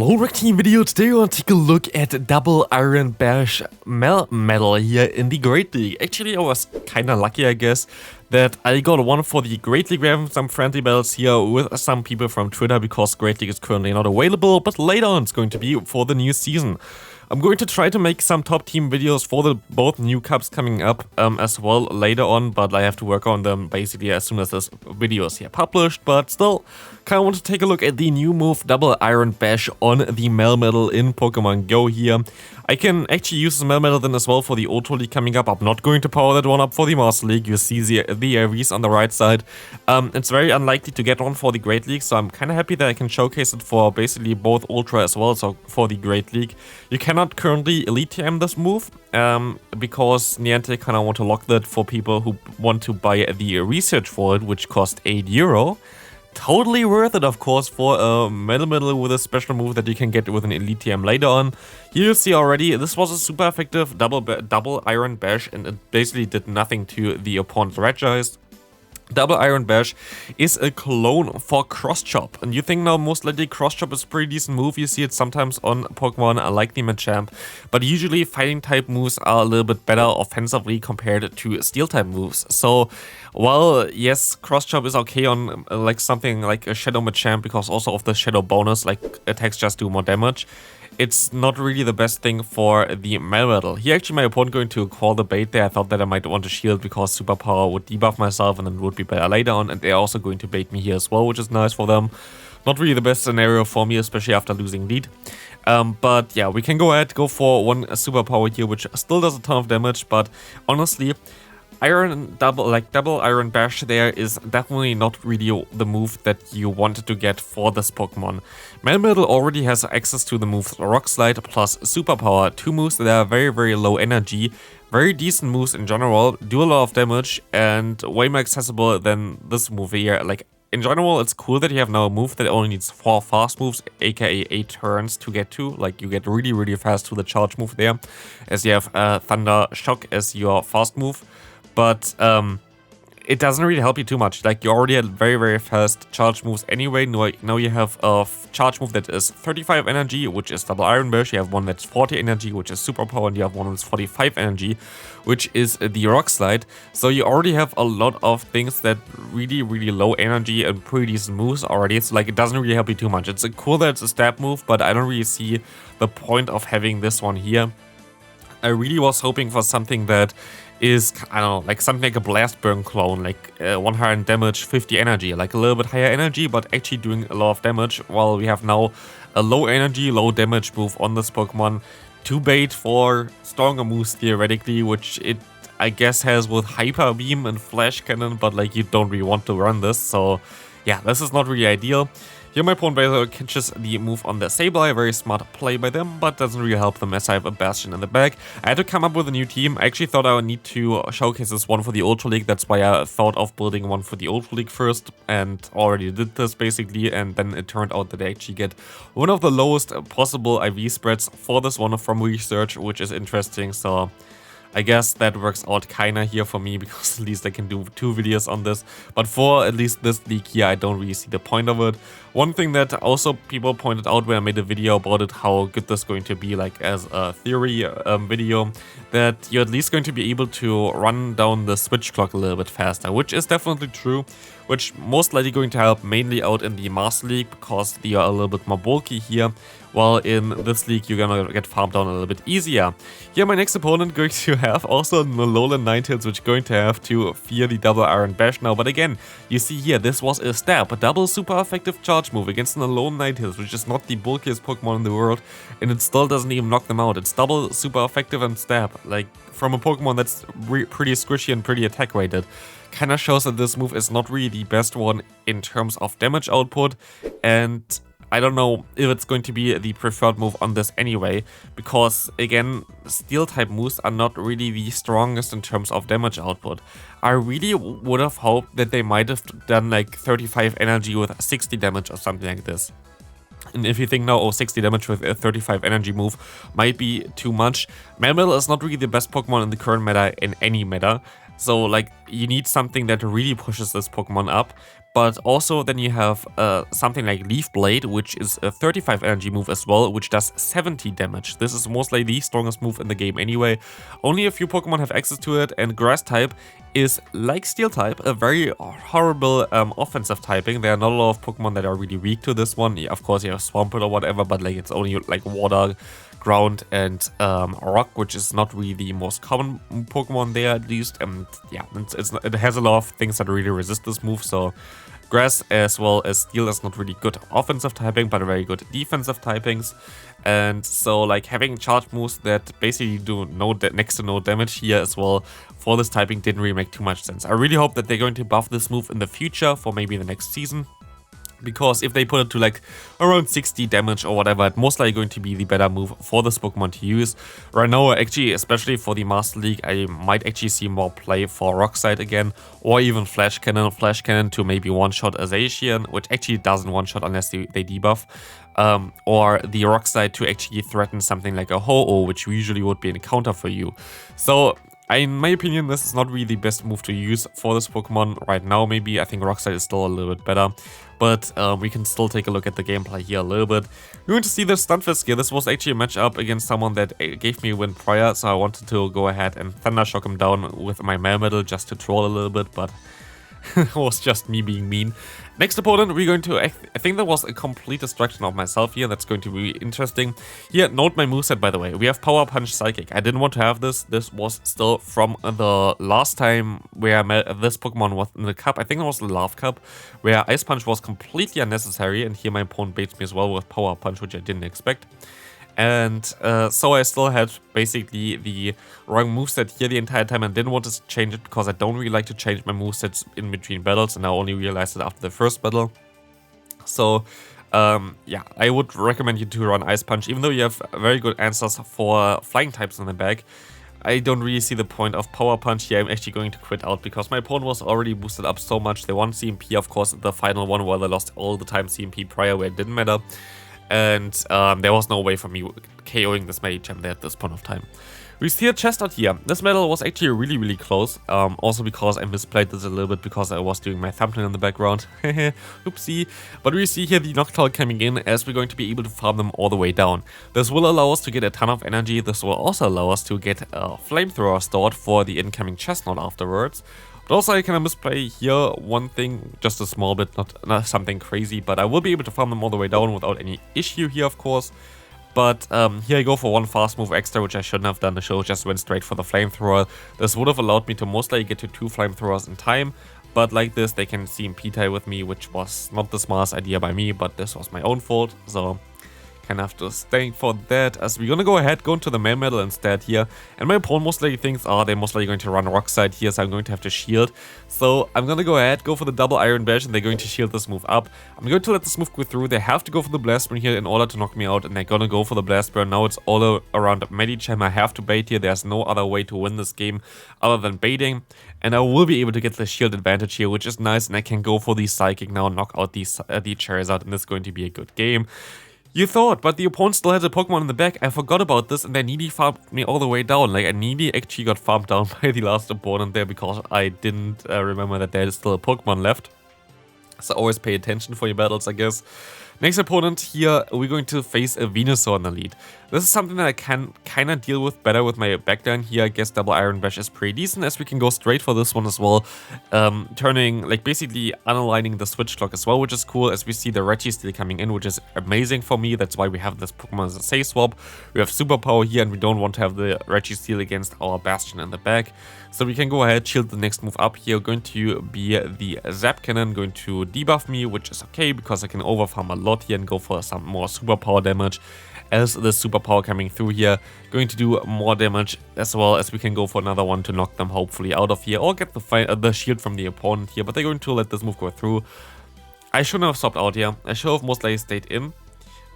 Homework team video. Today we're gonna take a look at Double Iron Bash Melmetal here in the Great League. Actually, I was kinda lucky, I guess, that I got one for the Great League. We have some friendly battles here with some people from Twitter because Great League is currently not available, but later on it's going to be for the new season. I'm going to try to make some top team videos for the both new cups coming up as well later on, but I have to work on them basically as soon as this video is here published. But still, kind of want to take a look at the new move Double Iron Bash on the Melmetal in Pokemon GO here. I can actually use the Melmetal then as well for the Auto League coming up. I'm not going to power that one up for the Master League. You see the AVs on the right side. It's very unlikely to get one for the Great League, so I'm kind of happy that I can showcase it for basically both Ultra as well, so for the Great League. You cannot currently Elite TM this move, because Niantic kind of want to lock that for people who want to buy the research for it, which cost €8. Totally worth it, of course, for a Melmetal with a special move that you can get with an Elite TM later on. Here you see already, this was a super effective double Iron Bash, and it basically did nothing to the opponent's Regized. Double Iron Bash is a clone for Cross Chop, and you think now most likely Cross Chop is a pretty decent move. You see it sometimes on Pokemon like the Machamp, but usually fighting type moves are a little bit better offensively compared to steel type moves. So while yes, Cross Chop is okay on like something like a Shadow Machamp because also of the Shadow bonus, like attacks just do more damage, it's not really the best thing for the Melmetal. Here actually my opponent going to call the bait there. I thought that I might want to shield because Superpower would debuff myself and then would be better later on, and they're also going to bait me here as well, which is nice for them. Not really the best scenario for me, especially after losing lead. But yeah, we can go ahead, go for one Superpower here, which still does a ton of damage, but honestly, Double Iron Bash there is definitely not really the move that you wanted to get for this Pokemon. Melmetal already has access to the moves Rock Slide plus Superpower, two moves that are very low energy, very decent moves in general, do a lot of damage, and way more accessible than this move here. Like, in general, it's cool that you have now a move that only needs 4 fast moves, aka 8 turns to get to. Like, you get really fast to the charge move there, as you have Thunder Shock as your fast move. But it doesn't really help you too much. Like, you already had very fast charge moves anyway. Now you have a charge move that is 35 energy, which is Double Iron Bash. You have one that's 40 energy, which is Superpower, and you have one that's 45 energy, which is the Rock Slide. So you already have a lot of things that really low energy and pretty decent moves already. So like, it doesn't really help you too much. It's cool that it's a stab move, but I don't really see the point of having this one here. I really was hoping for something that is, I don't know, like something like a Blast Burn clone, like 100 damage, 50 energy, like a little bit higher energy, but actually doing a lot of damage, while we have now a low energy, low damage move on this Pokemon to bait for stronger moves theoretically, which it, I guess, has with Hyper Beam and Flash Cannon, but like, you don't really want to run this, so yeah, this is not really ideal. Here my opponent basically catches the move on the Sableye, very smart play by them, but doesn't really help them as I have a Bastion in the back. I had to come up with a new team. I actually thought I would need to showcase this one for the Ultra League, that's why I thought of building one for the Ultra League first, and already did this basically, and then it turned out that I actually get one of the lowest possible IV spreads for this one from research, which is interesting, so I guess that works out kinda here for me, because at least I can do 2 videos on this. But for at least this league here, I don't really see the point of it. One thing that also people pointed out when I made a video about it, how good this is going to be, like as a theory video, that you're at least going to be able to run down the switch clock a little bit faster, which is definitely true, which most likely going to help mainly out in the Master League, because they are a little bit more bulky here, while in this league you're gonna get farmed down a little bit easier. Here my next opponent going to have also an Alolan Ninetales, which going to have to fear the Double Iron Bash now, but again, you see here, this was a stab, a double super effective charge move against an Alolan Ninetales, which is not the bulkiest Pokemon in the world, and it still doesn't even knock them out. It's double super effective and stab, like from a Pokemon that's pretty squishy and pretty attack rated. Kinda shows that this move is not really the best one in terms of damage output, and I don't know if it's going to be the preferred move on this anyway, because again, steel type moves are not really the strongest in terms of damage output. I really would have hoped that they might have done like 35 energy with 60 damage or something like this. And if you think now, oh, 60 damage with a 35 energy move might be too much, Melmetal is not really the best Pokemon in the current meta in any meta. So like you need something that really pushes this Pokemon up. But also then you have something like Leaf Blade, which is a 35 energy move as well, which does 70 damage. This is most likely the strongest move in the game anyway. Only a few Pokemon have access to it, and Grass type is, like Steel type, a very horrible offensive typing. There are not a lot of Pokemon that are really weak to this one. Yeah, of course you have Swampert or whatever, but like it's only like Water, Ground, and Rock, which is not really the most common Pokemon there at least. And yeah, it has a lot of things that really resist this move, so Grass as well as Steel is not really good offensive typing, but very good defensive typings. And so like having charge moves that basically do next to no damage here as well for this typing didn't really make too much sense. I really hope that they're going to buff this move in the future for maybe the next season. Because if they put it to like around 60 damage or whatever, it's most likely going to be the better move for this Pokemon to use. Right now, actually, especially for the Master League, I might actually see more play for Rock Slide again, or even Flash Cannon to maybe one-shot a Zacian, which actually doesn't one-shot unless they debuff. Or the Rock Slide to actually threaten something like a Ho-Oh, which usually would be a counter for you. So in my opinion, this is not really the best move to use for this Pokemon right now. Maybe I think Rock Slide is still a little bit better. But we can still take a look at the gameplay here a little bit. We're going to see the Stunfisk here. This was actually a matchup against someone that gave me a win prior, so I wanted to go ahead and Thunder Shock him down with my Melmetal just to troll a little bit, but it was just me being mean. Next opponent, we're going to, I think that was a complete destruction of myself here. That's going to be interesting. Here, note my moveset, by the way. We have Power Punch Psychic. I didn't want to have this. This was still from the last time where this Pokemon was in the cup. I think it was the Love Cup, where Ice Punch was completely unnecessary. And here my opponent baits me as well with Power Punch, which I didn't expect. And so I still had basically the wrong moveset here the entire time and didn't want to change it because I don't really like to change my movesets in between battles, and I only realized it after the first battle. So yeah, I would recommend you to run Ice Punch, even though you have very good answers for flying types in the back. I don't really see the point of Power Punch here. I'm actually going to quit out because my opponent was already boosted up so much. They won CMP, of course, the final one, where they lost all the time CMP prior where it didn't matter. And there was no way for me KOing this Medicham there at this point of time. We see a chest out here. This medal was actually really close. Also because I misplayed this a little bit because I was doing my thumbnail in the background. Oopsie. But we see here the Noctowl coming in as we're going to be able to farm them all the way down. This will allow us to get a ton of energy. This will also allow us to get a Flamethrower stored for the incoming chestnut afterwards. But also I can misplay here one thing, just a small bit, not something crazy, but I will be able to farm them all the way down without any issue here, of course. But here I go for one fast move extra, which I shouldn't have done. The show just went straight for the Flamethrower. This would have allowed me to most likely get to 2 Flamethrowers in time, but like this, they can CMP tie with me, which was not the smartest idea by me, but this was my own fault, so kind of have to stay for that, as we're gonna go ahead, go into the Melmetal instead here. And my opponent most likely thinks, they're most likely going to run Rock Slide here, so I'm going to have to shield. So I'm gonna go ahead, go for the Double Iron Bash, and they're going to shield this move up. I'm going to let this move go through. They have to go for the Blast Burn here in order to knock me out, and they're gonna go for the Blast Burn. Now it's all around Medicham. I have to bait here. There's no other way to win this game other than baiting. And I will be able to get the shield advantage here, which is nice, and I can go for the Psychic now, knock out the Charizard, and this is going to be a good game. You thought, but the opponent still had a Pokemon in the back. I forgot about this, and they nearly farmed me all the way down. Like, I nearly actually got farmed down by the last opponent there because I didn't remember that there is still a Pokemon left. So always pay attention for your battles, I guess. Next opponent here, we're going to face a Venusaur in the lead. This is something that I can kind of deal with better with my backline here. I guess Double Iron Bash is pretty decent, as we can go straight for this one as well. Turning, like basically unaligning the switch clock as well, which is cool, as we see the Registeel coming in, which is amazing for me. That's why we have this Pokemon as a Say Swap. We have Super Power here, and we don't want to have the Registeel against our Bastion in the back. So we can go ahead, shield the next move up here. Going to be the Zap Cannon, going to debuff me, which is okay because I can overfarm a lot here and go for some more Super Power damage. As the Super Power coming through here, going to do more damage, as well as we can go for another one to knock them hopefully out of here, or get the shield from the opponent here. But they're going to let this move go through. I shouldn't have stopped out here. I should have most likely stayed in.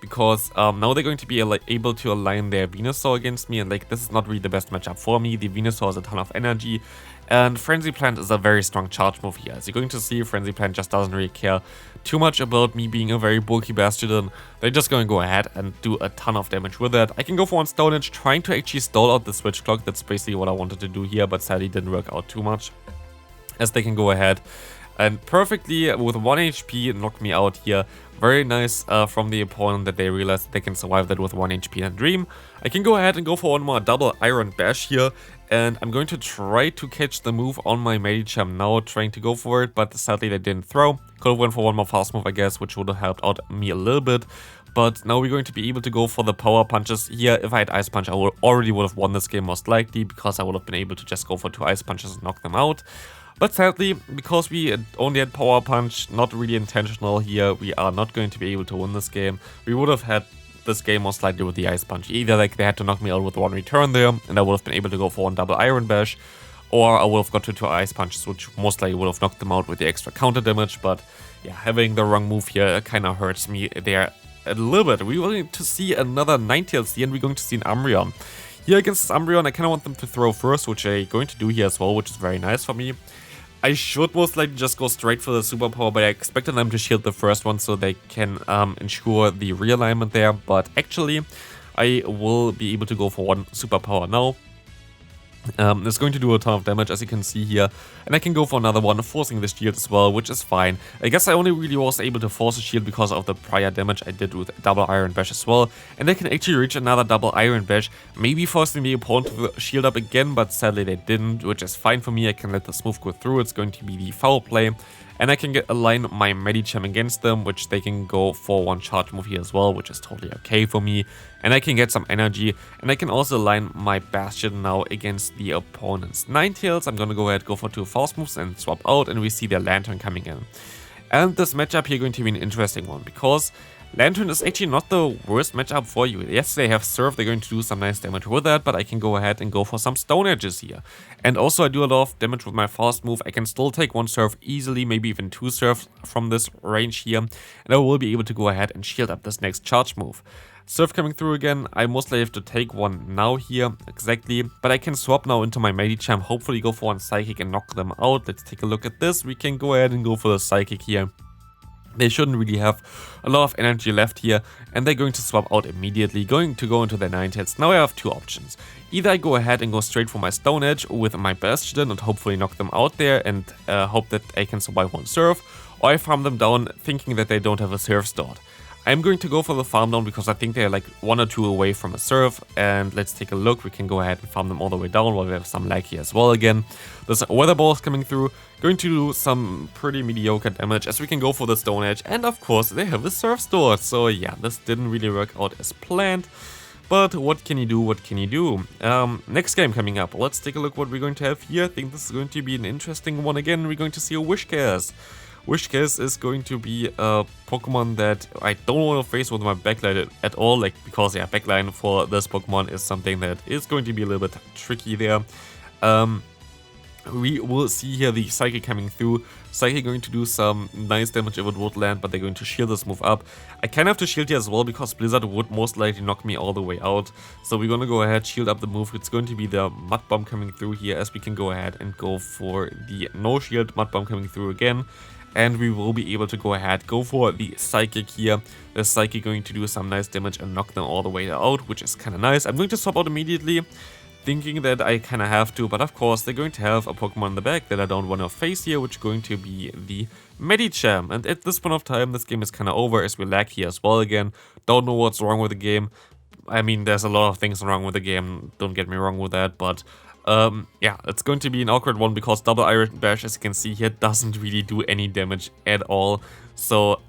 because now they're going to be able to align their Venusaur against me, and like this is not really the best matchup for me. The Venusaur has a ton of energy, and Frenzy Plant is a very strong charge move here. As you're going to see, Frenzy Plant just doesn't really care too much about me being a very bulky Bastion. They're just going to go ahead and do a ton of damage with that. I can go for one Stone Edge, trying to actually stall out the Switch Clock. That's basically what I wanted to do here, but sadly didn't work out too much, as they can go ahead and perfectly with 1 HP knock me out here. Very nice from the opponent that they realized they can survive that with 1 HP and Dream. I can go ahead and go for one more Double Iron Bash here, and I'm going to try to catch the move on my Medicham now, trying to go for it, but sadly they didn't throw. Could have went for one more fast move, I guess, which would have helped out me a little bit. But now we're going to be able to go for the power punches here. If I had Ice Punch, I already would have won this game most likely, because I would have been able to just go for 2 Ice Punches and knock them out. But sadly, because we only had Power Punch, not really intentional here, we are not going to be able to win this game. We would have had this game most likely with the Ice Punch. Either like they had to knock me out with 1 return there, and I would have been able to go for 1 Double Iron Bash, or I would have got to 2 Ice Punches, which most likely would have knocked them out with the extra counter damage. But yeah, having the wrong move here kind of hurts me there a little bit. We're going to see another Ninetales here, and we're going to see an Umbreon. Here against Umbreon, I kind of want them to throw first, which I'm going to do here as well, which is very nice for me. I should most likely just go straight for the superpower, but I expected them to shield the first one so they can ensure the realignment there. But actually, I will be able to go for 1 superpower now. It's going to do a ton of damage, as you can see here, and I can go for another one, forcing the shield as well, which is fine. I guess I only really was able to force a shield because of the prior damage I did with Double Iron Bash as well, and I can actually reach another Double Iron Bash, maybe forcing the opponent to shield up again, but sadly they didn't, which is fine for me. I can let this move go through. It's going to be the foul play, and I can align my Medicham against them, which they can go for 1 charge move here as well, which is totally okay for me. And I can get some energy, and I can also align my Bastion now against the opponent's Ninetales. I'm gonna go ahead, go for 2 fast moves and swap out, and we see their Lantern coming in. And this matchup here is going to be an interesting one, because Lantern is actually not the worst matchup for you. Yes, they have Surf, they're going to do some nice damage with that, but I can go ahead and go for some Stone Edges here. And also I do a lot of damage with my fast move. I can still take 1 Surf easily, maybe even 2 Surf from this range here, and I will be able to go ahead and shield up this next charge move. Surf coming through again. I mostly have to take 1 now here, exactly, but I can swap now into my Medicham, hopefully go for 1 Psychic and knock them out. Let's take a look at this. We can go ahead and go for the Psychic here. They shouldn't really have a lot of energy left here, and they're going to swap out immediately, going to go into their Ninetales. Now I have 2 options. Either I go ahead and go straight for my Stone Edge with my Bastion and hopefully knock them out there and hope that I can survive 1 Surf, or I farm them down thinking that they don't have a Surf stored. I'm going to go for the farm down because I think they're like 1 or 2 away from a Surf, and let's take a look. We can go ahead and farm them all the way down while we have some lag here as well again. There's Weather Balls coming through, going to do some pretty mediocre damage as we can go for the Stone Edge, and of course they have a Surf stored. So yeah, this didn't really work out as planned, but what can you do, what can you do? Next game coming up, let's take a look what we're going to have here. I think this is going to be an interesting one again. We're going to see a Whiscares. Whiscares is going to be a Pokemon that I don't want to face with my backline at all, like, because yeah, backline for this Pokemon is something that is going to be a little bit tricky there. We will see here the Psychic coming through. Psychic going to do some nice damage if it would land, but they're going to shield this move up. I kind of have to shield here as well because Blizzard would most likely knock me all the way out. So we're going to go ahead, shield up the move. It's going to be the Mud Bomb coming through here, as we can go ahead and go for the no shield Mud Bomb coming through again. And we will be able to go ahead, go for the Psychic here. The Psychic going to do some nice damage and knock them all the way out, which is kind of nice. I'm going to swap out immediately, thinking that I kind of have to, but of course they're going to have a Pokemon in the back that I don't want to face here, which is going to be the Medicham. And at this point of time, this game is kind of over as we lag here as well again. Don't know what's wrong with the game. I mean, there's a lot of things wrong with the game, don't get me wrong with that, but yeah, it's going to be an awkward one because Double Iron Bash, as you can see here, doesn't really do any damage at all. So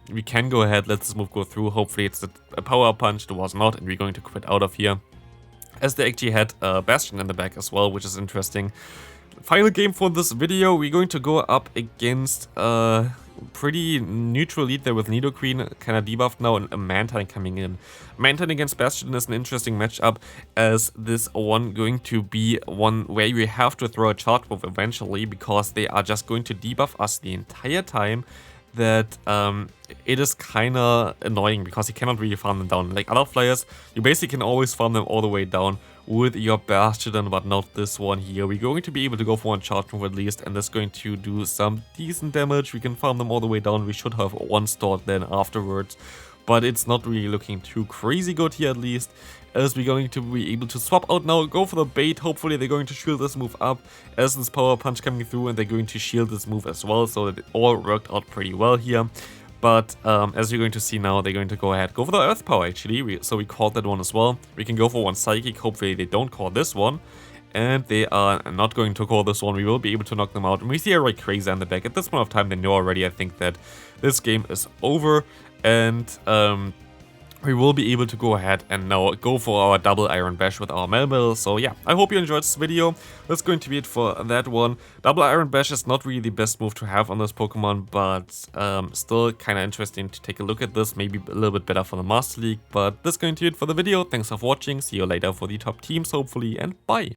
we can go ahead, let this move go through. Hopefully it's a power punch. It was not, and we're going to quit out of here, as they actually had Bastion in the back as well, which is interesting. Final game for this video, we're going to go up against pretty neutral lead there with Nidoqueen, kind of debuffed now, and a Mantine coming in. Mantine against Bastion is an interesting matchup, as this one going to be one where you have to throw a charge move eventually, because they are just going to debuff us the entire time. that it is kind of annoying because you cannot really farm them down. Like other flyers, you basically can always farm them all the way down with your Bastion, but not this one here. We're going to be able to go for one charge move at least, and that's going to do some decent damage. We can farm them all the way down. We should have one stored then afterwards, but it's not really looking too crazy good here at least, as we're going to be able to swap out now, go for the bait. Hopefully they're going to shield this move up as this power punch coming through, and they're going to shield this move as well, so that it all worked out pretty well here. But as you're going to see now, they're going to go ahead, go for the Earth Power actually, so we called that one as well. We can go for one Psychic, hopefully they don't call this one. And they are not going to call this one. We will be able to knock them out. And we see a Rayquaza in the back. At this point of time, they know already, I think, that this game is over. And we will be able to go ahead and now go for our Double Iron Bash with our Melmetal. So yeah, I hope you enjoyed this video. That's going to be it for that one. Double Iron Bash is not really the best move to have on this Pokemon, but still kind of interesting to take a look at this. Maybe a little bit better for the Master League, but that's going to be it for the video. Thanks for watching. See you later for the top teams, hopefully, and bye.